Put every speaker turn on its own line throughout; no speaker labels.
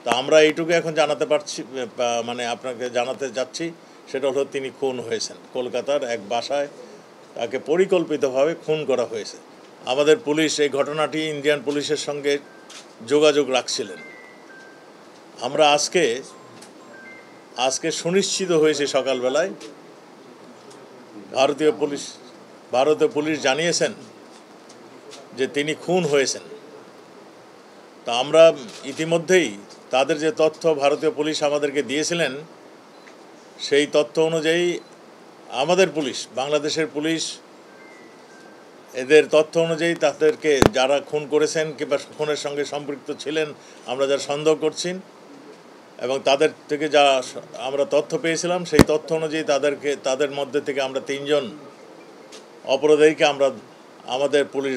তা আমরা এইটুকু এখন জানাতে পারছি, মানে আপনাকে জানাতে যাচ্ছি, সেটা হলো তিনি খুন হয়েছেন। কলকাতার এক বাসায় তাকে পরিকল্পিতভাবে খুন করা হয়েছে। আমাদের পুলিশ এই ঘটনাটি ইন্ডিয়ান পুলিশের সঙ্গে যোগাযোগ রাখছিলেন। আমরা আজকে সুনিশ্চিত হয়েছে সকালবেলায় ভারতীয় পুলিশ জানিয়েছেন যে তিনি খুন হয়েছেন। তা আমরা ইতিমধ্যেই তাদের যে তথ্য ভারতীয় পুলিশ আমাদেরকে দিয়েছিলেন, সেই তথ্য অনুযায়ী আমাদের পুলিশ, বাংলাদেশের পুলিশ, এদের তথ্য অনুযায়ী তাদেরকে যারা খুন করেছেন কিংবা খুনের সঙ্গে সম্পৃক্ত ছিলেন আমরা যারা সন্দেহ করছি, এবং তাদের থেকে যা আমরা তথ্য পেয়েছিলাম, সেই তথ্য অনুযায়ী তাদের মধ্যে থেকে আমরা 3 জন অপরাধীকে আমাদের পুলিশ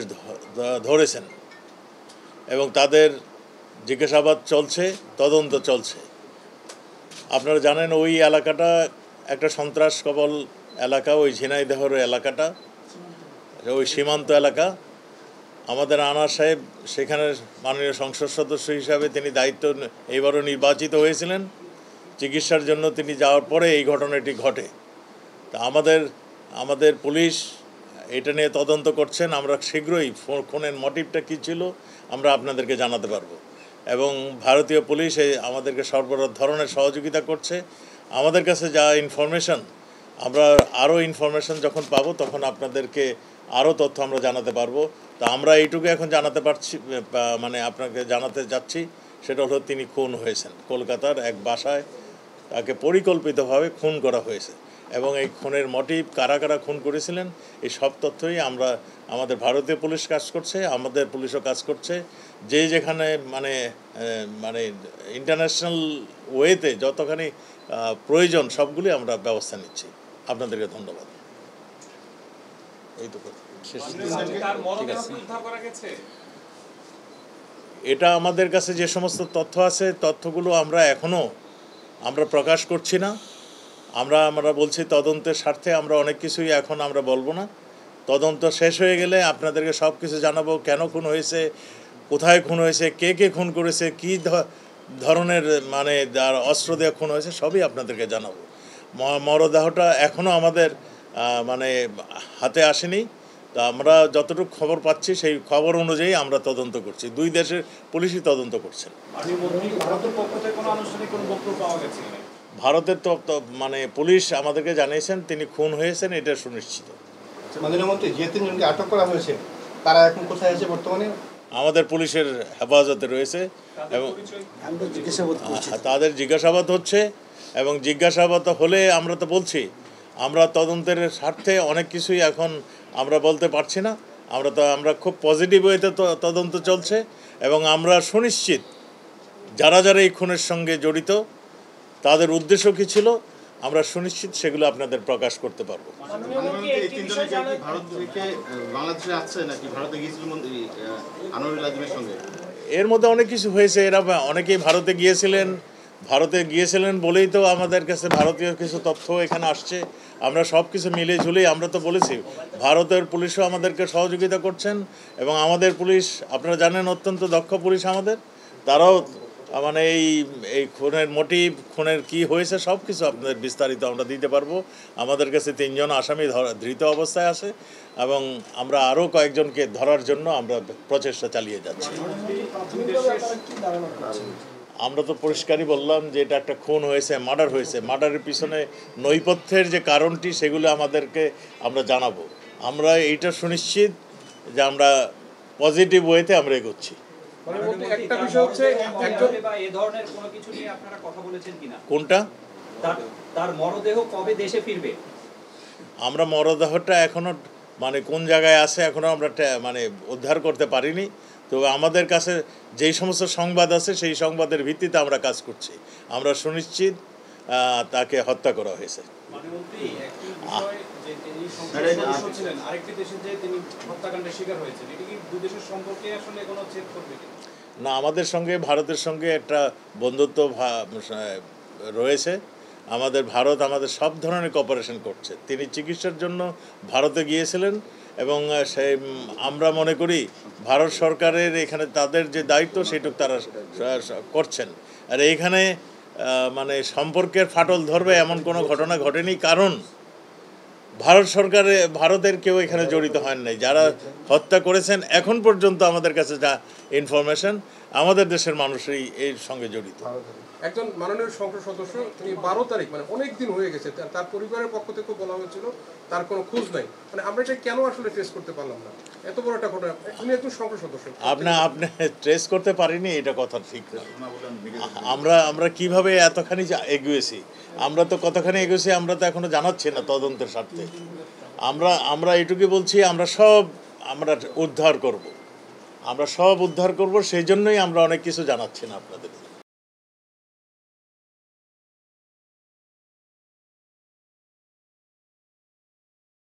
ধরেছেন এবং তাদের জিজ্ঞাসাবাদ চলছে, তদন্ত চলছে। আপনারা জানেন ওই এলাকাটা একটা সন্ত্রাস কবল এলাকা, ওই ঝিনাইদহের এলাকাটা, ওই সীমান্ত এলাকা। আমাদের আনার সাহেব সেখানে মাননীয় সংসদ সদস্য হিসাবে তিনি দায়িত্ব এইবারও নির্বাচিত হয়েছিলেন। চিকিৎসার জন্য তিনি যাওয়ার পরে এই ঘটনাটি ঘটে। তা আমাদের পুলিশ এটা নিয়ে তদন্ত করছেন। আমরা শীঘ্রই খুনের মোটিভটা কী ছিল আমরা আপনাদেরকে জানাতে পারবো। এবং ভারতীয় পুলিশ আমাদেরকে সর্ব ধরনের সহযোগিতা করছে। আমাদের কাছে যা ইনফরমেশন, আমরা আরও ইনফরমেশন যখন পাবো তখন আপনাদেরকে আরও তথ্য আমরা জানাতে পারবো। তা আমরা এইটুকু এখন জানাতে পারছি, মানে আপনাকে জানাতে যাচ্ছি, সেটা হলো তিনি খুন হয়েছেন। কলকাতার এক বাসায় তাকে পরিকল্পিতভাবে খুন করা হয়েছে এবং এই খুনের মোটিভ, কারা কারা খুন করেছিলেন, এই সব তথ্যই আমাদের ভারতীয় পুলিশ কাজ করছে, আমাদের পুলিশও কাজ করছে। যেখানে মানে ইন্টারন্যাশনাল ওয়েতে যতখানি প্রয়োজন সবগুলি আমরা ব্যবস্থা নিচ্ছি। আপনাদেরকে ধন্যবাদ। এই তো এটা আমাদের কাছে যে সমস্ত তথ্য আছে, তথ্যগুলো আমরা প্রকাশ করছি না। আমরা বলছি তদন্তের স্বার্থে আমরা অনেক কিছুই এখন আমরা বলবো না। তদন্ত শেষ হয়ে গেলে আপনাদেরকে সব কিছু জানাবো, কেন খুন হয়েছে, কোথায় খুন হয়েছে, কে খুন করেছে, কী ধরনের অস্ত্র দিয়ে খুন হয়েছে, সবই আপনাদেরকে জানাবো। মরদেহটা এখনও আমাদের হাতে আসেনি। তা আমরা যতটুকু খবর পাচ্ছি সেই খবর অনুযায়ী আমরা তদন্ত করছি। 2 দেশের পুলিশই তদন্ত করছেন। ভারতের তো পুলিশ আমাদেরকে জানিয়েছেন তিনি খুন হয়েছেন, এটা সুনিশ্চিত।
মাননীয় মন্ত্রী, যে 3 জনকে আটক করা হয়েছে তারা এখন কোথায় আছে বর্তমানে?
আমাদের পুলিশের হেফাজতে রয়েছে এবং তাদের জিজ্ঞাসাবাদ হচ্ছে, এবং জিজ্ঞাসাবাদ হলে আমরা তো বলছি আমরা তদন্তের স্বার্থে অনেক কিছুই এখন আমরা বলতে পারছি না। আমরা খুব পজিটিভ ওয়েতে তদন্ত চলছে এবং আমরা সুনিশ্চিত যারা এই খুনের সঙ্গে জড়িত তাদের উদ্দেশ্য কী ছিল আমরা সুনিশ্চিত সেগুলো আপনাদের প্রকাশ করতে পারবো। এর মধ্যে অনেক কিছু হয়েছে। এরা অনেকেই ভারতে গিয়েছিলেন বলেই তো আমাদের কাছে ভারতীয় কিছু তথ্য এখানে আসছে। আমরা সব কিছু মিলে ঝুলেই আমরা তো বলেছি ভারতের পুলিশও আমাদেরকে সহযোগিতা করছেন এবং আমাদের পুলিশ আপনারা জানেন অত্যন্ত দক্ষ পুলিশ আমাদের। তারাও এই খুনের মোটিভ, খুনের কি হয়েছে সব কিছু আপনাদের বিস্তারিত আমরা দিতে পারবো। আমাদের কাছে 3 জন আসামি ধৃত অবস্থায় আছে এবং আমরা আরও কয়েকজনকে ধরার জন্য আমরা প্রচেষ্টা চালিয়ে যাচ্ছি। আমরা তো পরিষ্কারই বললাম যে এটা একটা খুন হয়েছে, মার্ডার হয়েছে। মার্ডারের পিছনে নৈপথ্যের যে কারণটি সেগুলো আমরা জানাবো। আমরা এইটা সুনিশ্চিত যে আমরা পজিটিভ ওয়েতে আমরা এগোচ্ছি। কোনটা?
তার মরদেহ কবে দেশে ফিরবে?
আমরা মরদেহটা এখনো কোন জায়গায় আছে এখনো আমরা উদ্ধার করতে পারিনি। তো আমাদের কাছে যেই সমস্ত সংবাদ আছে সেই সংবাদের ভিত্তিতে আমরা কাজ করছি। আমরা সুনিশ্চিত তাকে হত্যা করা হয়েছে। না, আমাদের সঙ্গে ভারতের সঙ্গে একটা বন্ধুত্ব রয়েছে। ভারত আমাদের সব ধরনের কোঅপারেশন করছে। তিনি চিকিৎসার জন্য ভারতে গিয়েছিলেন এবং আমরা মনে করি ভারত সরকারের এখানে তাদের যে দায়িত্ব সেটুকু তারা করছেন আর এইখানে মানে সম্পর্কের ফাটল ধরবে এমন কোনো ঘটনা ঘটেনি, কারণ ভারত সরকারে ভারতের কেউ এখানে জড়িত হন নাই। যারা হত্যা করেছেন এখন পর্যন্ত আমাদের কাছে যা ইনফরমেশন, আমাদের দেশের মানুষই এর সঙ্গে জড়িত।
একজন মাননীয় সংসদ সদস্য তিনি 12 তারিখ মানে অনেক দিন হয়ে গেছে, তার পরিবারের পক্ষ থেকে বলা হয়েছিল তার কোনো খোঁজ নাই। মানে আমরা এটা কেন আসলে ট্রেস করতে পারলাম না? এত বড় একটা ঘটনা, উনি একজন সংসদ সদস্য। আপনি
ট্রেস করতে পারিনি, এটা কথা ঠিক না। আমরা কিভাবে এতখানি এগিয়েছি, আমরা তো কতখানি এগিয়েছি আমরা তো এখনো জানাচ্ছি না তদন্তের স্বার্থে। আমরা এটুকুই বলছি, আমরা উদ্ধার করব, সেই জন্যই আমরা অনেক কিছু জানাচ্ছি না আপনাদের।